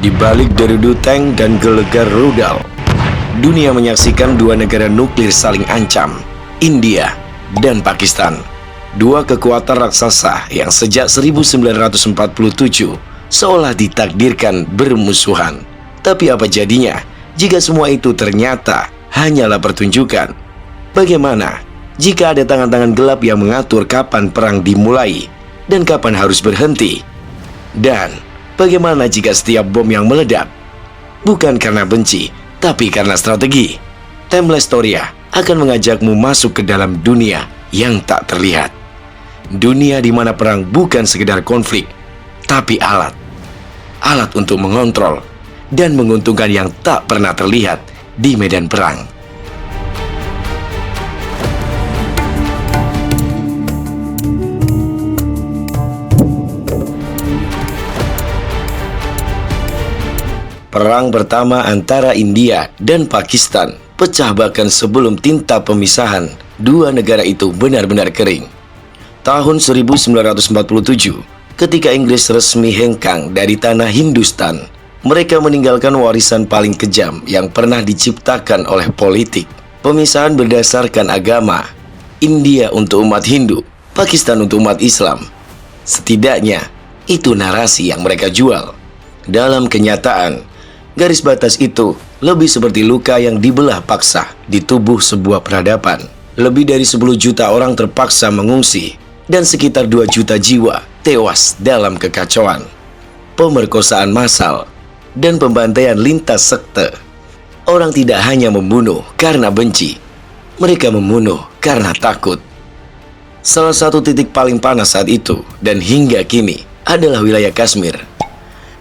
Di balik derudu tank dan gelegar rudal, dunia menyaksikan dua negara nuklir saling ancam, India dan Pakistan. Dua kekuatan raksasa yang sejak 1947 seolah ditakdirkan bermusuhan. Tapi apa jadinya jika semua itu ternyata hanyalah pertunjukan? Bagaimana jika ada tangan-tangan gelap yang mengatur kapan perang dimulai dan kapan harus berhenti? Dan bagaimana jika setiap bom yang meledak bukan karena benci, tapi karena strategi? Timeless Storia akan mengajakmu masuk ke dalam dunia yang tak terlihat. Dunia di mana perang bukan sekedar konflik, tapi alat untuk mengontrol dan menguntungkan yang tak pernah terlihat di medan perang. Perang pertama antara India dan Pakistan pecah bahkan sebelum tinta pemisahan dua negara itu benar-benar kering. Tahun 1947, ketika Inggris resmi hengkang dari tanah Hindustan, mereka meninggalkan warisan paling kejam yang pernah diciptakan oleh politik. Pemisahan berdasarkan agama, India untuk umat Hindu, Pakistan untuk umat Islam. Setidaknya, itu narasi yang mereka jual. Dalam kenyataan, garis batas itu lebih seperti luka yang dibelah paksa di tubuh sebuah peradaban. Lebih dari 10 juta orang terpaksa mengungsi dan sekitar 2 juta jiwa tewas dalam kekacauan, pemerkosaan massal, dan pembantaian lintas sekte. Orang tidak hanya membunuh karena benci, mereka membunuh karena takut. Salah satu titik paling panas saat itu dan hingga kini adalah wilayah Kashmir.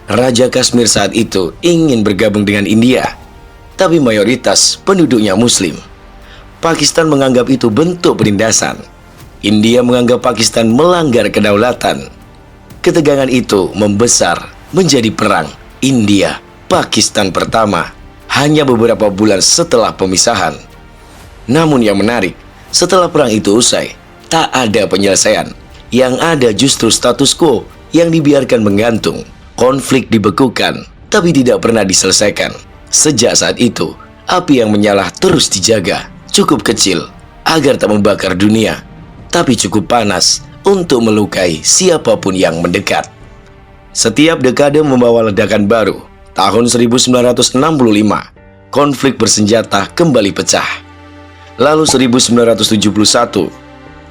Raja Kashmir saat itu ingin bergabung dengan India, tapi mayoritas penduduknya Muslim. Pakistan menganggap itu bentuk penindasan. India menganggap Pakistan melanggar kedaulatan. Ketegangan itu membesar menjadi perang India-Pakistan pertama hanya beberapa bulan setelah pemisahan. Namun yang menarik, setelah perang itu usai, tak ada penyelesaian. Yang ada justru status quo yang dibiarkan menggantung. Konflik dibekukan, tapi tidak pernah diselesaikan. Sejak saat itu, api yang menyala terus dijaga, cukup kecil agar tak membakar dunia, tapi cukup panas untuk melukai siapapun yang mendekat. Setiap dekade membawa ledakan baru. Tahun 1965, konflik bersenjata kembali pecah. Lalu 1971,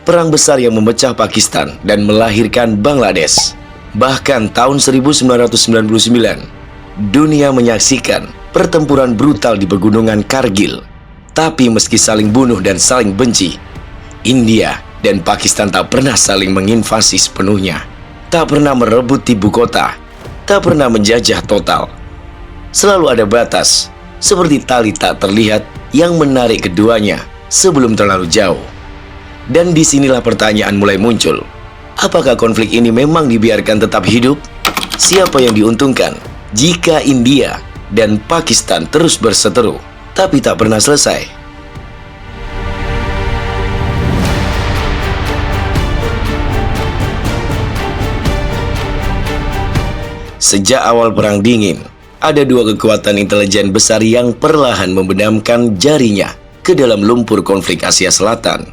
perang besar yang memecah Pakistan dan melahirkan Bangladesh. Bahkan tahun 1999, dunia menyaksikan pertempuran brutal di pegunungan Kargil. Tapi meski saling bunuh dan saling benci, India dan Pakistan tak pernah saling menginvasi sepenuhnya, tak pernah merebut ibu kota, tak pernah menjajah total. Selalu ada batas, seperti tali tak terlihat yang menarik keduanya sebelum terlalu jauh. Dan disinilah pertanyaan mulai muncul. Apakah konflik ini memang dibiarkan tetap hidup? Siapa yang diuntungkan jika India dan Pakistan terus berseteru, tapi tak pernah selesai? Sejak awal Perang Dingin, ada dua kekuatan intelijen besar yang perlahan membenamkan jarinya ke dalam lumpur konflik Asia Selatan.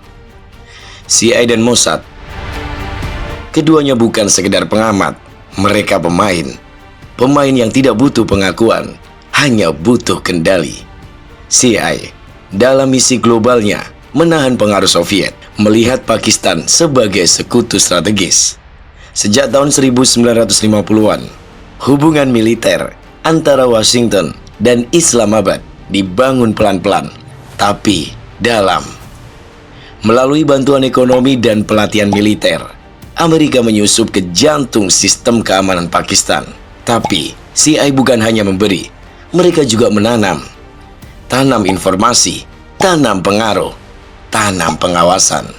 CIA dan Mossad. Keduanya bukan sekedar pengamat, mereka pemain. Pemain yang tidak butuh pengakuan, hanya butuh kendali. CIA, dalam misi globalnya, menahan pengaruh Soviet, melihat Pakistan sebagai sekutu strategis. Sejak tahun 1950-an, hubungan militer antara Washington dan Islamabad dibangun pelan-pelan, tapi dalam. Melalui bantuan ekonomi dan pelatihan militer, Amerika menyusup ke jantung sistem keamanan Pakistan. Tapi CIA bukan hanya memberi, mereka juga menanam. Tanam informasi, tanam pengaruh, tanam pengawasan.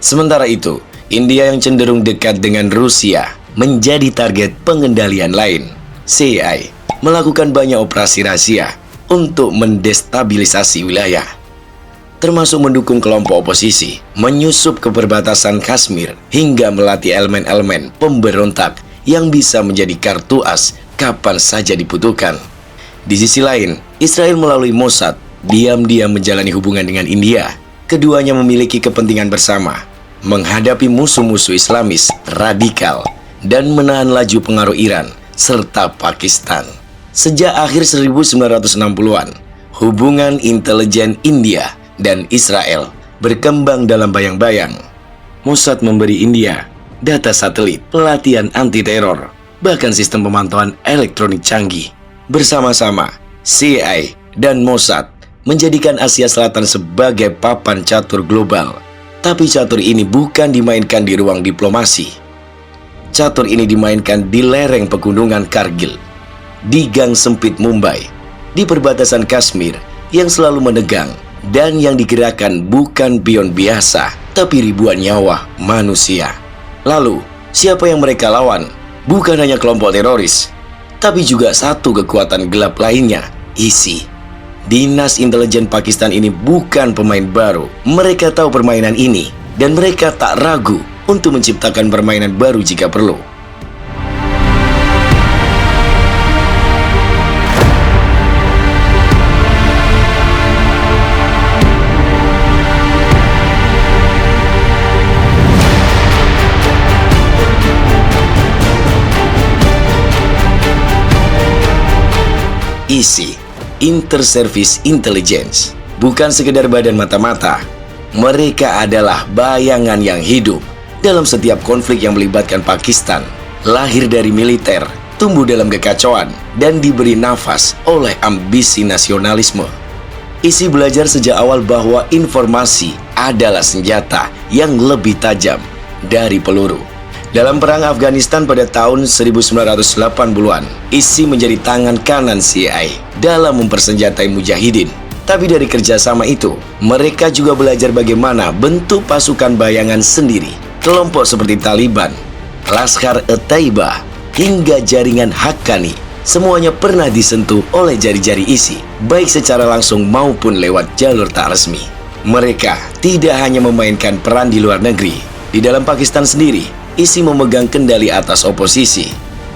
Sementara itu, India yang cenderung dekat dengan Rusia menjadi target pengendalian lain. CIA melakukan banyak operasi rahasia untuk mendestabilisasi wilayah, termasuk mendukung kelompok oposisi, menyusup ke perbatasan Kashmir, hingga melatih elemen-elemen pemberontak yang bisa menjadi kartu as kapan saja dibutuhkan. Di sisi lain, Israel melalui Mossad diam-diam menjalani hubungan dengan India. Keduanya memiliki kepentingan bersama, menghadapi musuh-musuh Islamis radikal dan menahan laju pengaruh Iran serta Pakistan. Sejak akhir 1960-an, hubungan intelijen India dan Israel berkembang dalam bayang-bayang. Mossad memberi India data satelit, pelatihan anti-teror, bahkan sistem pemantauan elektronik canggih. Bersama-sama, CIA dan Mossad menjadikan Asia Selatan sebagai papan catur global. Tapi catur ini bukan dimainkan di ruang diplomasi. Catur ini dimainkan di lereng pegunungan Kargil, di gang sempit Mumbai, di perbatasan Kashmir yang selalu menegang, dan yang digerakkan bukan pion biasa, tapi ribuan nyawa manusia. Lalu, siapa yang mereka lawan? Bukan hanya kelompok teroris, tapi juga satu kekuatan gelap lainnya, ISI. Dinas intelijen Pakistan ini bukan pemain baru. Mereka tahu permainan ini, dan mereka tak ragu untuk menciptakan permainan baru jika perlu. ISI, Inter-Service Intelligence, bukan sekedar badan mata-mata. Mereka adalah bayangan yang hidup dalam setiap konflik yang melibatkan Pakistan. Lahir dari militer, tumbuh dalam kekacauan, dan diberi nafas oleh ambisi nasionalisme. ISI belajar sejak awal bahwa informasi adalah senjata yang lebih tajam dari peluru. Dalam perang Afghanistan pada tahun 1980-an, ISI menjadi tangan kanan CIA dalam mempersenjatai mujahidin. Tapi dari kerjasama itu, mereka juga belajar bagaimana bentuk pasukan bayangan sendiri. Kelompok seperti Taliban, Lashkar-e-Taiba, hingga jaringan Haqqani, semuanya pernah disentuh oleh jari-jari ISI, baik secara langsung maupun lewat jalur tak resmi. Mereka tidak hanya memainkan peran di luar negeri. Di dalam Pakistan sendiri, ISI memegang kendali atas oposisi,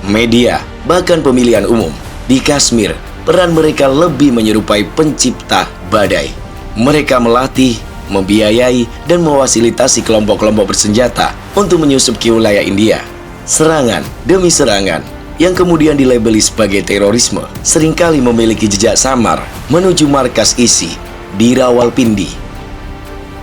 media, bahkan pemilihan umum. Di Kashmir, peran mereka lebih menyerupai pencipta badai. Mereka melatih, membiayai, dan mewasilitasi kelompok-kelompok bersenjata untuk menyusup ke wilayah India. Serangan demi serangan yang kemudian dilabeli sebagai terorisme seringkali memiliki jejak samar menuju markas ISI di Rawalpindi.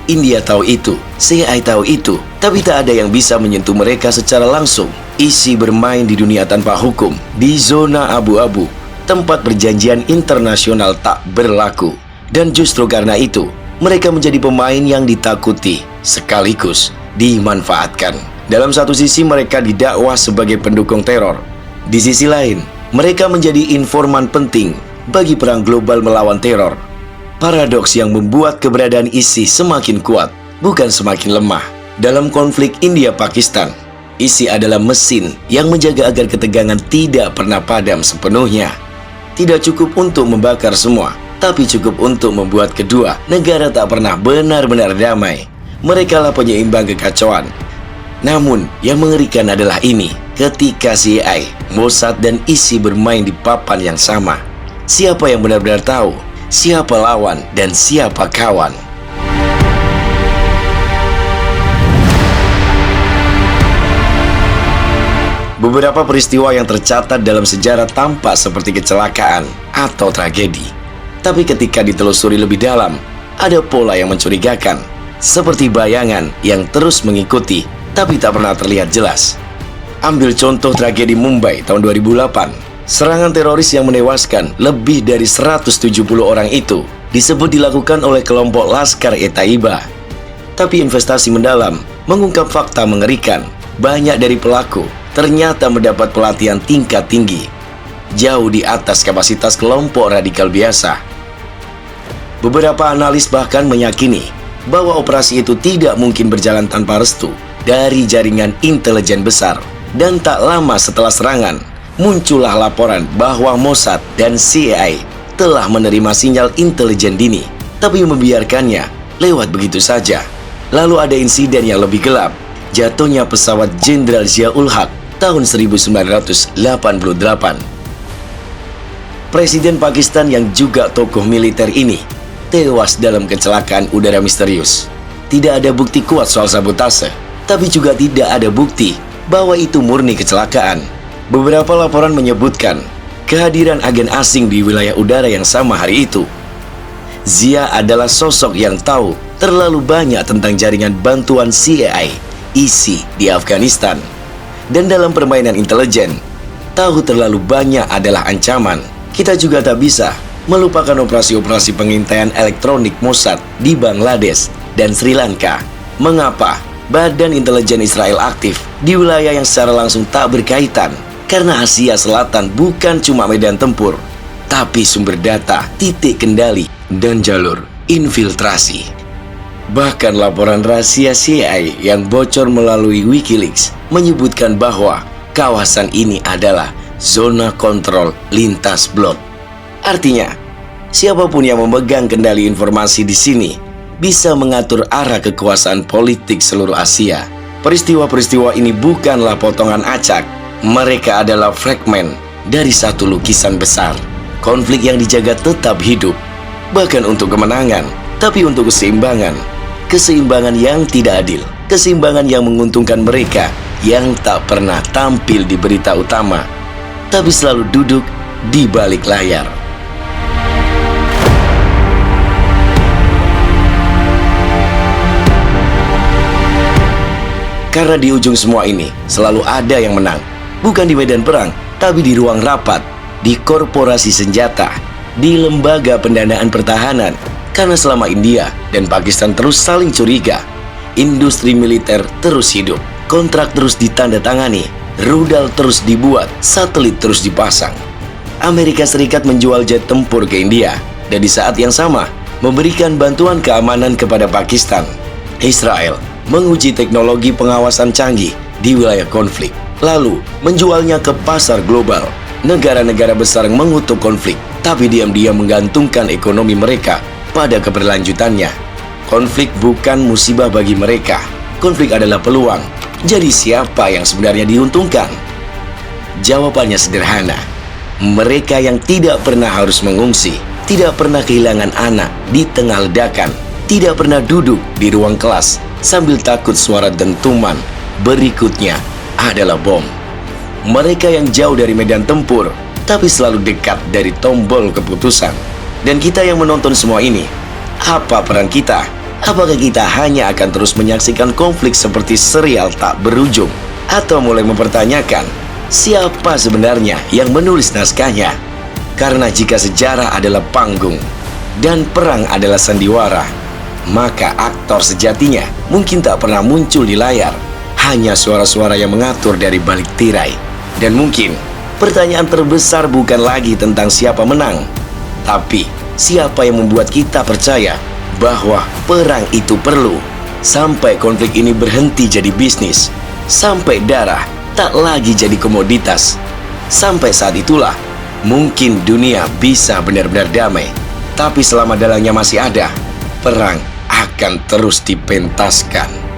India tahu itu, CIA tahu itu, tapi tak ada yang bisa menyentuh mereka secara langsung. ISI bermain di dunia tanpa hukum, di zona abu-abu, tempat perjanjian internasional tak berlaku. Dan justru karena itu, mereka menjadi pemain yang ditakuti, sekaligus dimanfaatkan. Dalam satu sisi mereka didakwa sebagai pendukung teror. Di sisi lain, mereka menjadi informan penting bagi perang global melawan teror. Paradoks yang membuat keberadaan ISI semakin kuat, bukan semakin lemah. Dalam konflik India-Pakistan, ISI adalah mesin yang menjaga agar ketegangan tidak pernah padam sepenuhnya. Tidak cukup untuk membakar semua, tapi cukup untuk membuat kedua negara tak pernah benar-benar damai. Mereka lah penyeimbang kekacauan. Namun, yang mengerikan adalah ini, ketika CIA, Mossad, dan ISI bermain di papan yang sama. Siapa yang benar-benar tahu siapa lawan dan siapa kawan? Beberapa peristiwa yang tercatat dalam sejarah tampak seperti kecelakaan atau tragedi. Tapi ketika ditelusuri lebih dalam, ada pola yang mencurigakan, seperti bayangan yang terus mengikuti tapi tak pernah terlihat jelas. Ambil contoh tragedi Mumbai tahun 2008. Serangan teroris yang menewaskan lebih dari 170 orang itu disebut dilakukan oleh kelompok Lashkar-e-Taiba. Tapi investasi mendalam mengungkap fakta mengerikan. Banyak dari pelaku ternyata mendapat pelatihan tingkat tinggi, jauh di atas kapasitas kelompok radikal biasa. Beberapa analis bahkan meyakini bahwa operasi itu tidak mungkin berjalan tanpa restu dari jaringan intelijen besar. Dan tak lama setelah serangan, muncullah laporan bahwa Mossad dan CIA telah menerima sinyal intelijen dini, tapi membiarkannya lewat begitu saja. Lalu ada insiden yang lebih gelap, jatuhnya pesawat Jenderal Zia-ul Haq tahun 1988. Presiden Pakistan yang juga tokoh militer ini tewas dalam kecelakaan udara misterius. Tidak ada bukti kuat soal sabotase, tapi juga tidak ada bukti bahwa itu murni kecelakaan. Beberapa laporan menyebutkan kehadiran agen asing di wilayah udara yang sama hari itu. Zia adalah sosok yang tahu terlalu banyak tentang jaringan bantuan CIA, ISI di Afghanistan. Dan dalam permainan intelijen, tahu terlalu banyak adalah ancaman. Kita juga tak bisa melupakan operasi-operasi pengintaian elektronik Mossad di Bangladesh dan Sri Lanka. Mengapa Badan Intelijen Israel aktif di wilayah yang secara langsung tak berkaitan? Karena Asia Selatan bukan cuma medan tempur, tapi sumber data, titik kendali, dan jalur infiltrasi. Bahkan laporan rahasia CIA yang bocor melalui Wikileaks menyebutkan bahwa kawasan ini adalah zona kontrol lintas blok. Artinya, siapapun yang memegang kendali informasi di sini bisa mengatur arah kekuasaan politik seluruh Asia. Peristiwa-peristiwa ini bukanlah potongan acak. Mereka adalah fragmen dari satu lukisan besar. Konflik yang dijaga tetap hidup, bahkan untuk kemenangan, tapi untuk keseimbangan. Keseimbangan yang tidak adil, keseimbangan yang menguntungkan mereka yang tak pernah tampil di berita utama, tapi selalu duduk di balik layar. Karena di ujung semua ini selalu ada yang menang, bukan di medan perang, tapi di ruang rapat, di korporasi senjata, di lembaga pendanaan pertahanan. Karena selama India dan Pakistan terus saling curiga, industri militer terus hidup, kontrak terus ditandatangani, rudal terus dibuat, satelit terus dipasang. Amerika Serikat menjual jet tempur ke India, dan di saat yang sama memberikan bantuan keamanan kepada Pakistan. Israel menguji teknologi pengawasan canggih di wilayah konflik, lalu menjualnya ke pasar global. Negara-negara besar yang mengutuk konflik, tapi diam-diam menggantungkan ekonomi mereka pada keberlanjutannya. Konflik bukan musibah bagi mereka, konflik adalah peluang. Jadi siapa yang sebenarnya diuntungkan? Jawabannya sederhana. Mereka yang tidak pernah harus mengungsi, tidak pernah kehilangan anak di tengah ledakan, tidak pernah duduk di ruang kelas sambil takut suara dentuman berikutnya adalah bom. Mereka yang jauh dari medan tempur, tapi selalu dekat dari tombol keputusan. Dan kita yang menonton semua ini, apa peran kita? Apakah kita hanya akan terus menyaksikan konflik seperti serial tak berujung? Atau mulai mempertanyakan, siapa sebenarnya yang menulis naskahnya? Karena jika sejarah adalah panggung, dan perang adalah sandiwara, maka aktor sejatinya mungkin tak pernah muncul di layar. Hanya suara-suara yang mengatur dari balik tirai. Dan mungkin pertanyaan terbesar bukan lagi tentang siapa menang, tapi siapa yang membuat kita percaya bahwa perang itu perlu, sampai konflik ini berhenti jadi bisnis, sampai darah tak lagi jadi komoditas. Sampai saat itulah mungkin dunia bisa benar-benar damai. Tapi selama dalangnya masih ada, perang akan terus dipentaskan.